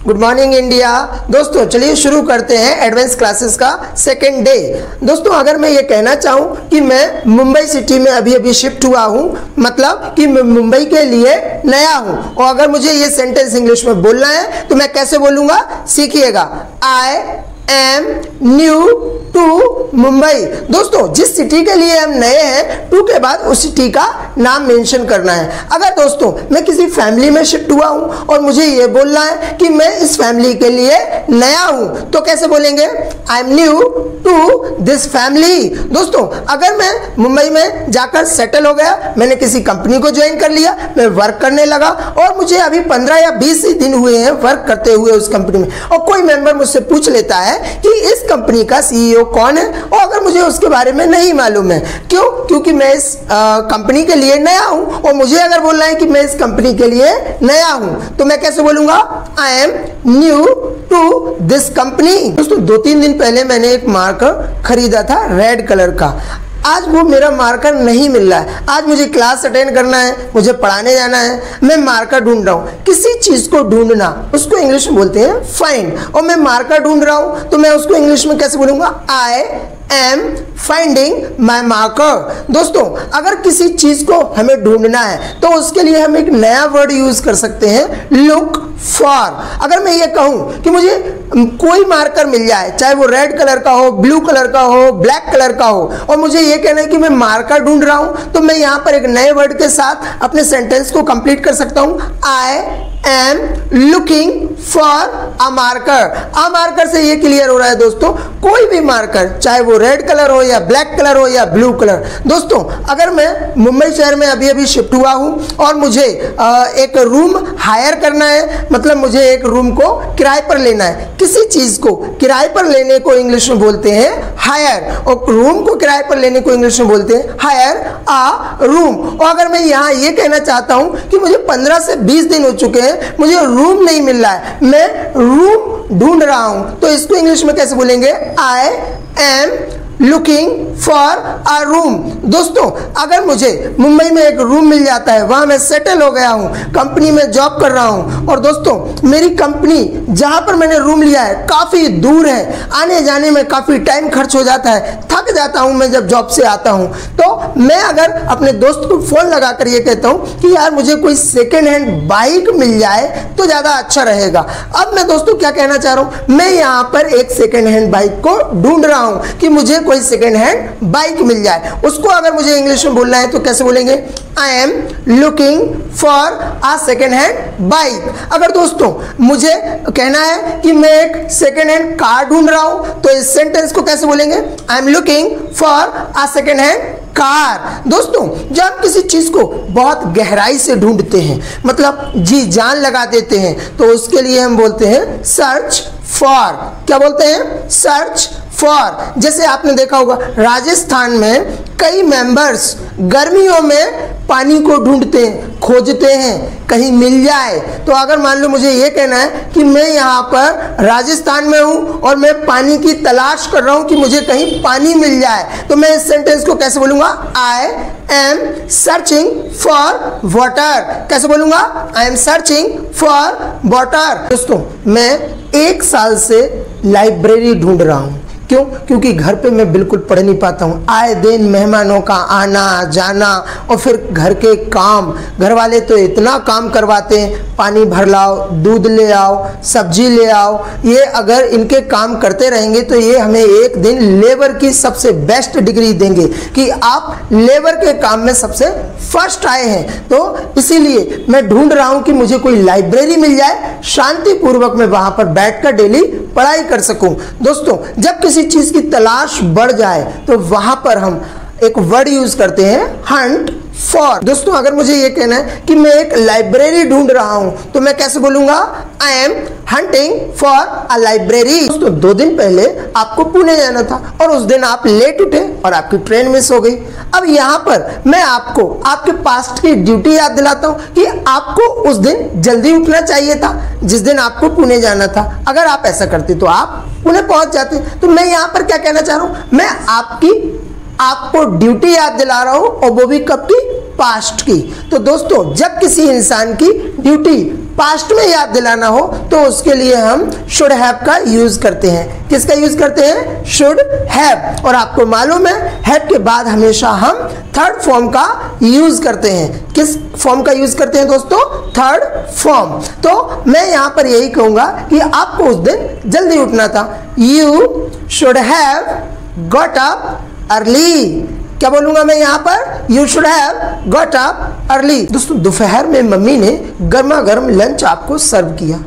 Good morning India. दोस्तों चलिए शुरू करते हैं एडवांस क्लासेस का सेकेंड डे। दोस्तों अगर मैं ये कहना चाहूँ कि मैं मुंबई सिटी में अभी अभी शिफ्ट हुआ हूँ, मतलब कि मैं मुंबई के लिए नया हूँ, और अगर मुझे ये सेंटेंस इंग्लिश में बोलना है तो मैं कैसे बोलूँगा, सीखिएगा। I am new to Mumbai. दोस्तों जिस सिटी के लिए हम नए हैं, टू के बाद उस सिटी का नाम मेंशन करना है। अगर दोस्तों मैं किसी फैमिली में शिफ्ट हुआ हूं और मुझे ये बोलना है कि मैं इस फैमिली के लिए नया हूं, तो कैसे बोलेंगे, I am new to this family. दोस्तों अगर मैं मुंबई में जाकर सेटल हो गया, मैंने किसी कंपनी को ज्वाइन कर लिया, मैं वर्क करने लगा और मुझे अभी 15 या 20 दिन हुए हैं वर्क करते हुए उस कंपनी में, और कोई मेंबर मुझसे पूछ लेता है कि इस कंपनी का सीईओ कौन है, और अगर मुझे उसके बारे में नहीं मालूम है, क्यों, क्योंकि मैं इस कंपनी के लिए नया हूं, और मुझे अगर बोलना है कि मैं इस कंपनी के लिए नया हूं, तो मैं कैसे बोलूंगा, I am new to this company. दोस्तों 2-3 दिन पहले मैंने एक मार्कर खरीदा था रेड कलर का। आज वो मेरा मार्कर नहीं मिल रहा है। आज मुझे क्लास अटेंड करना है, मुझे पढ़ाने जाना है, मैं मार्कर ढूंढ रहा हूँ। किसी चीज को ढूंढना, उसको इंग्लिश में बोलते हैं फाइंड, और मैं मार्कर ढूंढ रहा हूँ तो मैं उसको इंग्लिश में कैसे बोलूंगा, I am finding my marker. दोस्तों अगर किसी चीज को हमें ढूंढना है तो उसके लिए हम एक नया वर्ड यूज कर सकते हैं, लुक फॉर। अगर मैं ये कहूं कि मुझे कोई मार्कर मिल जाए, चाहे वो रेड कलर का हो, ब्लू कलर का हो, ब्लैक कलर का हो, और मुझे ये कहना है कि मैं मार्कर ढूंढ रहा हूं, तो मैं यहां पर एक नए वर्ड के साथ अपने सेंटेंस को कंप्लीट कर सकता हूं, I am looking for a marker. A marker से ये क्लियर हो रहा है दोस्तों, कोई भी मार्कर, चाहे वो रेड कलर हो या ब्लैक कलर हो या ब्लू कलर। दोस्तों अगर मैं मुंबई शहर में अभी अभी शिफ्ट हुआ हूँ और मुझे एक रूम हायर करना है, मतलब मुझे एक रूम को किराए पर लेना है। किसी चीज को किराए पर लेने को इंग्लिश में बोलते हैं हायर, और रूम को किराए पर लेने को इंग्लिश में बोलते हैं हायर अ रूम। और अगर मैं यहाँ ये कहना चाहता हूँ कि मुझे 15 से 20 दिन हो चुके हैं, मुझे रूम नहीं मिल रहा है, मैं रूम ढूंढ रहा हूं, तो इसको इंग्लिश में कैसे बोलेंगे, I am looking for a room. दोस्तों अगर मुझे मुंबई में एक रूम मिल जाता है, वहां मैं सेटल हो गया हूं, कंपनी में जॉब कर रहा हूं, और दोस्तों मेरी कंपनी जहां पर मैंने रूम लिया है काफी दूर है, आने जाने में काफी टाइम खर्च हो जाता है, थक जाता हूं मैं जब जॉब से आता हूं, तो मैं अगर अपने दोस्त को फोन लगाकर ये कहता हूं कि यार मुझे कोई सेकेंड हैंड बाइक मिल जाए तो ज्यादा अच्छा रहेगा। अब मैं दोस्तों क्या कहना चाह रहा हूं, मैं यहाँ पर एक सेकेंड हैंड बाइक को ढूंढ रहा हूं कि मुझे कोई सेकेंड हैंड बाइक मिल जाए। उसको अगर मुझे इंग्लिश में बोलना है तो कैसे बोलेंगे, I am looking for a second hand bike. अगर दोस्तों मुझे कहना है कि मैं एक सेकेंड हैंड कार ढूंढ रहा हूं, तो इस सेंटेंस को कैसे बोलेंगे, I am looking for a second hand car. दोस्तों जब आप किसी चीज को बहुत गहराई से ढूंढते हैं, मतलब जी जान लगा देते हैं, तो उसके लिए हम बोलते हैं सर्च फॉर। क्या बोलते हैं, सर्च फॉर। जैसे आपने देखा होगा राजस्थान में कई मेंबर्स गर्मियों में पानी को ढूंढते हैं, खोजते हैं कहीं मिल जाए। तो अगर मान लो मुझे ये कहना है कि मैं यहाँ पर राजस्थान में हूँ और मैं पानी की तलाश कर रहा हूँ कि मुझे कहीं पानी मिल जाए, तो मैं इस सेंटेंस को कैसे बोलूँगा, I am searching for water. कैसे बोलूँगा, I am searching for water. दोस्तों मैं 1 साल से लाइब्रेरी ढूंढ रहा हूँ। क्यों, क्योंकि घर पे मैं बिल्कुल पढ़ नहीं पाता हूँ। आए दिन मेहमानों का आना जाना, और फिर घर के काम, घर वाले तो इतना काम करवाते हैं, पानी भर लाओ, दूध ले आओ, सब्जी ले आओ। ये अगर इनके काम करते रहेंगे तो ये हमें एक दिन लेबर की सबसे बेस्ट डिग्री देंगे कि आप लेबर के काम में सबसे फर्स्ट आए हैं। तो इसीलिए मैं ढूंढ रहा हूँ कि मुझे कोई लाइब्रेरी मिल जाए, शांतिपूर्वक मैं वहां पर बैठकर डेली पढ़ाई कर सकूं। दोस्तों जब किसी चीज की तलाश बढ़ जाए तो वहां पर हम एक वर्ड यूज करते हैं, हंट फॉर। दोस्तों अगर मुझे ये कहना है कि मैं एक लाइब्रेरी ढूंढ रहा हूं, तो मैं कैसे बोलूंगा, I M hunting for a library. दोस्तों 2 दिन पहले आपको पुणे जाना था और उस दिन आप लेट उठे और आपकी ट्रेन मिस हो गई। अब यहाँ पर मैं आपको आपके पास्ट की ड्यूटी याद दिलाता हूँ कि आपको उस दिन जल्दी उठना चाहिए था, जिस दिन आपको पुणे जाना था। अगर आप ऐसा करते तो आप पुणे पहुंच जाते। तो मैं यहाँ पर क्या कहना चाह रहा हूँ, मैं आपको ड्यूटी याद दिला रहा हूं, और वो भी कब की, पास्ट की। तो दोस्तों जब किसी इंसान की ड्यूटी पास्ट में याद दिलाना हो तो उसके लिए हम शुड हैव का यूज करते हैं। किसका यूज करते हैं? Should have. और आपको मालूम है हैव के बाद हमेशा हम थर्ड फॉर्म का यूज करते हैं। किस फॉर्म का यूज करते हैं दोस्तों? Third form. तो मैं यहां पर यही कहूंगा कि आपको उस दिन जल्दी उठना था। You should have got up early. क्या बोलूंगा मैं यहाँ पर? You should have got up early. दोस्तों दोपहर में मम्मी ने गर्मा गर्म लंच आपको सर्व किया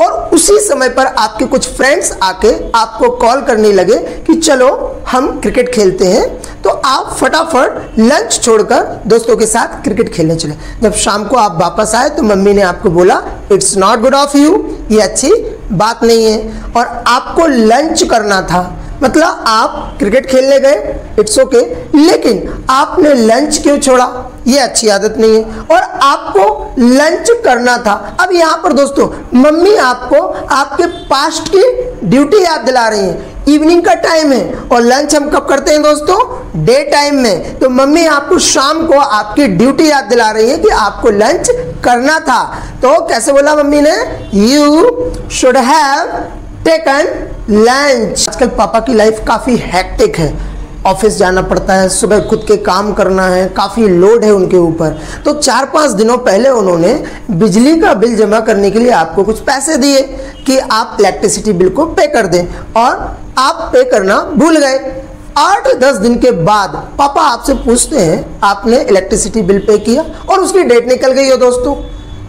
और उसी समय पर आपके कुछ फ्रेंड्स आके आपको कॉल करने लगे कि चलो हम क्रिकेट खेलते हैं। तो आप फटाफट लंच छोड़कर दोस्तों के साथ क्रिकेट खेलने चले। जब शाम को आप वापस आए तो मम्मी ने आपको बोला it's not good of you, ये अच्छी बात नहीं है और आपको लंच करना था। मतलब आप क्रिकेट खेलने गए, इट्स ओके, लेकिन आपने लंच क्यों छोड़ा? ये अच्छी आदत नहीं है और आपको लंच करना था। अब यहाँ पर दोस्तों मम्मी आपको आपके पास्ट की ड्यूटी याद दिला रही है। इवनिंग का टाइम है और लंच हम कब करते हैं दोस्तों? डे टाइम में। तो मम्मी आपको शाम को आपकी ड्यूटी याद दिला रही है कि आपको लंच करना था। तो कैसे बोला मम्मी ने? You should have taken lunch. आजकल पापा की लाइफ काफ़ी हैक्टिक है, ऑफिस जाना पड़ता है, सुबह खुद के काम करना है, काफ़ी लोड है उनके ऊपर। तो 4-5 दिनों पहले उन्होंने बिजली का बिल जमा करने के लिए आपको कुछ पैसे दिए कि आप इलेक्ट्रिसिटी बिल को पे कर दें और आप पे करना भूल गए। 8-10 दिन के बाद पापा आपसे पूछते हैं आपने इलेक्ट्रिसिटी बिल पे किया और उसकी डेट निकल गई हो दोस्तों।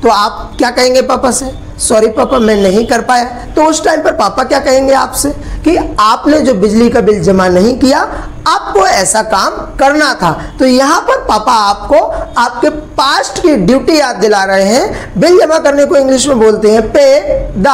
तो आप क्या कहेंगे पापा से? सॉरी पापा मैं नहीं कर पाया। तो उस टाइम पर पापा क्या कहेंगे आपसे कि आपने जो बिजली का बिल जमा नहीं किया, आपको ऐसा काम करना था। तो यहाँ पर पापा आपको आपके पास्ट की ड्यूटी याद दिला रहे हैं। बिल जमा करने को इंग्लिश में बोलते हैं पे द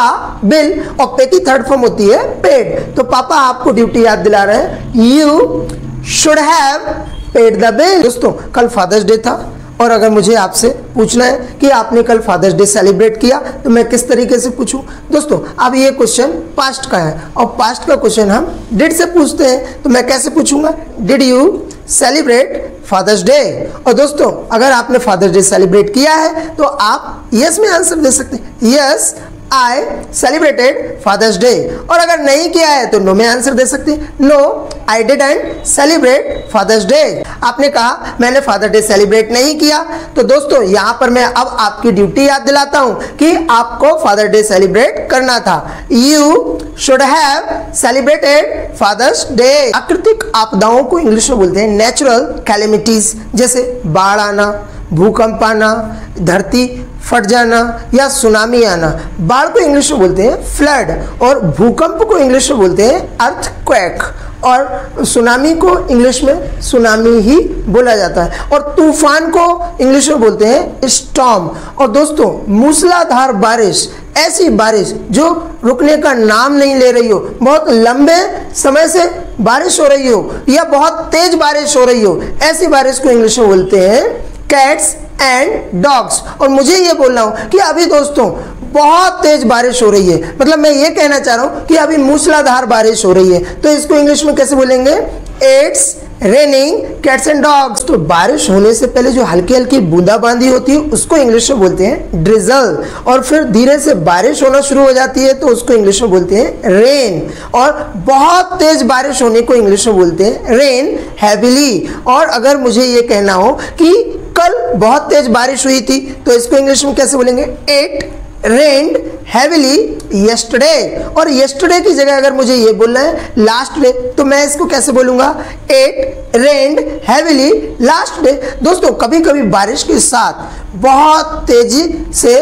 बिल और पे की थर्ड फॉर्म होती है पेड। तो पापा आपको ड्यूटी याद दिला रहे हैं, you should have paid the bill. दोस्तों कल फादर्स डे था और अगर मुझे आपसे पूछना है कि आपने कल फादर्स डे सेलिब्रेट किया तो मैं किस तरीके से पूछूं? दोस्तों अब ये क्वेश्चन पास्ट का है और पास्ट का क्वेश्चन हम डिड से पूछते हैं। तो मैं कैसे पूछूंगा? Did you celebrate Father's Day? और दोस्तों अगर आपने फादर्स डे सेलिब्रेट किया है तो आप यस में आंसर दे सकते हैं, yes I celebrated Father's Day. और अगर नहीं किया है तो नो में आंसर दे सकते हैं, no I didn't celebrate Father's Day. आपने कहा मैंने फादर डे सेलिब्रेट नहीं किया। तो दोस्तों यहाँ पर मैं अब आपकी ड्यूटी याद दिलाता हूं कि आपको फादर डे सेलिब्रेट करना था। You should have celebrated Father's Day. प्राकृतिक आपदाओं को इंग्लिश में बोलते हैं नेचुरल कैलेमिटीज, जैसे बाढ़ आना, भूकंप आना, धरती फट जाना या सुनामी आना। बाढ़ को इंग्लिश में बोलते हैं फ्लड और भूकंप को इंग्लिश में बोलते हैं अर्थक्वेक और सुनामी को इंग्लिश में सुनामी ही बोला जाता है और तूफान को इंग्लिश में बोलते हैं स्टॉर्म। और दोस्तों मूसलाधार बारिश, ऐसी बारिश जो रुकने का नाम नहीं ले रही हो, बहुत लंबे समय से बारिश हो रही हो या बहुत तेज बारिश हो रही हो, ऐसी बारिश को इंग्लिश में बोलते हैं कैट्स एंड डॉग्स। और मुझे ये बोल रहा हूं कि अभी दोस्तों बहुत तेज बारिश हो रही है, मतलब मैं ये कहना चाह रहा हूं कि अभी मूसलाधार बारिश हो रही है। तो इसको इंग्लिश में कैसे बोलेंगे? It's raining cats and dogs. तो बारिश होने से पहले जो हल्की हल्की बूंदाबांदी होती है उसको इंग्लिश में बोलते हैं ड्रिजल और फिर धीरे से बारिश होना शुरू हो जाती है तो उसको इंग्लिश में बोलते हैं रेन और बहुत तेज बारिश होने को इंग्लिश में बोलते हैं रेन हैविली। और अगर मुझे ये कहना हो कि कल बहुत तेज बारिश हुई थी तो इसको इंग्लिश में कैसे बोलेंगे? It rained heavily yesterday. और यस्टरडे की जगह अगर मुझे ये बोलना है लास्ट डे तो मैं इसको कैसे बोलूंगा? It rained heavily last day. दोस्तों कभी कभी बारिश के साथ बहुत तेजी से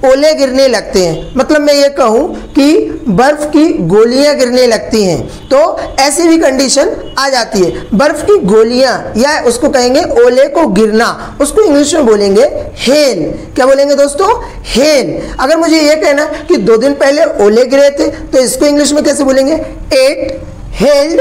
ओले गिरने लगते हैं, मतलब मैं ये कहूँ कि बर्फ की गोलियां गिरने लगती हैं, तो ऐसी भी कंडीशन आ जाती है। बर्फ की गोलियां या उसको कहेंगे ओले को गिरना, उसको इंग्लिश में बोलेंगे हेल। क्या बोलेंगे दोस्तों? हेल। अगर मुझे ये कहना कि 2 दिन पहले ओले गिरे थे तो इसको इंग्लिश में कैसे बोलेंगे? It held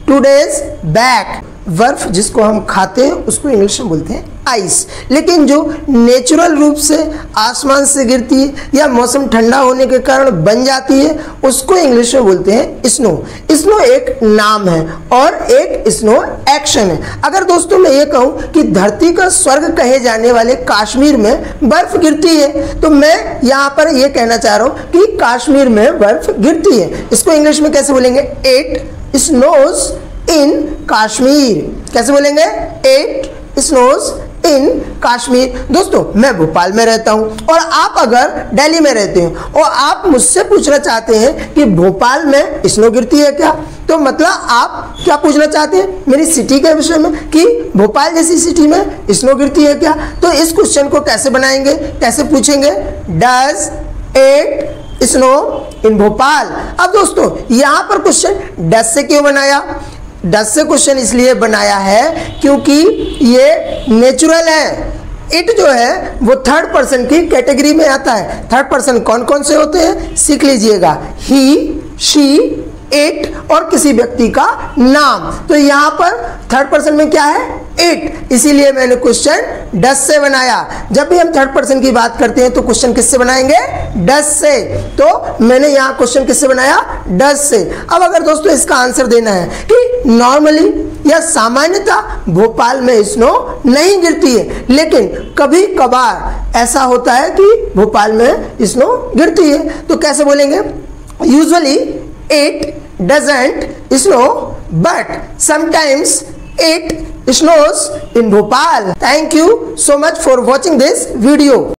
2 days back. बर्फ जिसको हम खाते हैं उसको इंग्लिश में बोलते हैं आइस, लेकिन जो नेचुरल रूप से आसमान से गिरती है या मौसम ठंडा होने के कारण बन जाती है उसको इंग्लिश में बोलते हैं स्नो। स्नो एक नाम है और एक स्नो एक्शन है। अगर दोस्तों मैं ये कहूं कि धरती का स्वर्ग कहे जाने वाले कश्मीर में बर्फ गिरती है तो मैं यहां पर ये कहना चाह रहा हूं कि कश्मीर में बर्फ गिरती है। इसको इंग्लिश में कैसे बोलेंगे? इट स्नोज इन कश्मीर। कैसे बोलेंगे? इट स्नोज इन कश्मीर। दोस्तों मैं भोपाल में रहता हूं और आप अगर दिल्ली में रहते हो और आप मुझसे पूछना चाहते हैं कि भोपाल में स्नो गिरती है क्या, तो मतलब आप क्या पूछना चाहते हैं? मेरी सिटी के विषय में कि भोपाल जैसी सिटी में स्नो गिरती है क्या। तो इस क्वेश्चन को कैसे बनाएंगे, कैसे पूछेंगे? डज इट स्नो इन भोपाल। अब दोस्तों यहां पर क्वेश्चन डज से क्यों बनाया? डज से क्वेश्चन इसलिए बनाया है क्योंकि ये नेचुरल है। इट जो है वो थर्ड पर्सन की कैटेगरी में आता है। थर्ड पर्सन कौन कौन से होते हैं सीख लीजिएगा, ही, शी, इट और किसी व्यक्ति का नाम। तो यहाँ पर थर्ड पर्सन में क्या है? इट। इसीलिए मैंने क्वेश्चन डज से बनाया। जब भी हम थर्ड पर्सन की बात करते हैं तो क्वेश्चन किससे बनाएंगे? डज से। तो मैंने यहाँ क्वेश्चन किससे बनाया? डज से। अब अगर दोस्तों इसका आंसर देना है कि नॉर्मली या सामान्यतः भोपाल में स्नो नहीं गिरती है, लेकिन कभी कभार ऐसा होता है कि भोपाल में स्नो गिरती है, तो कैसे बोलेंगे? Usually it doesn't snow but sometimes it snows in Bhopal. Thank you so much for watching this video.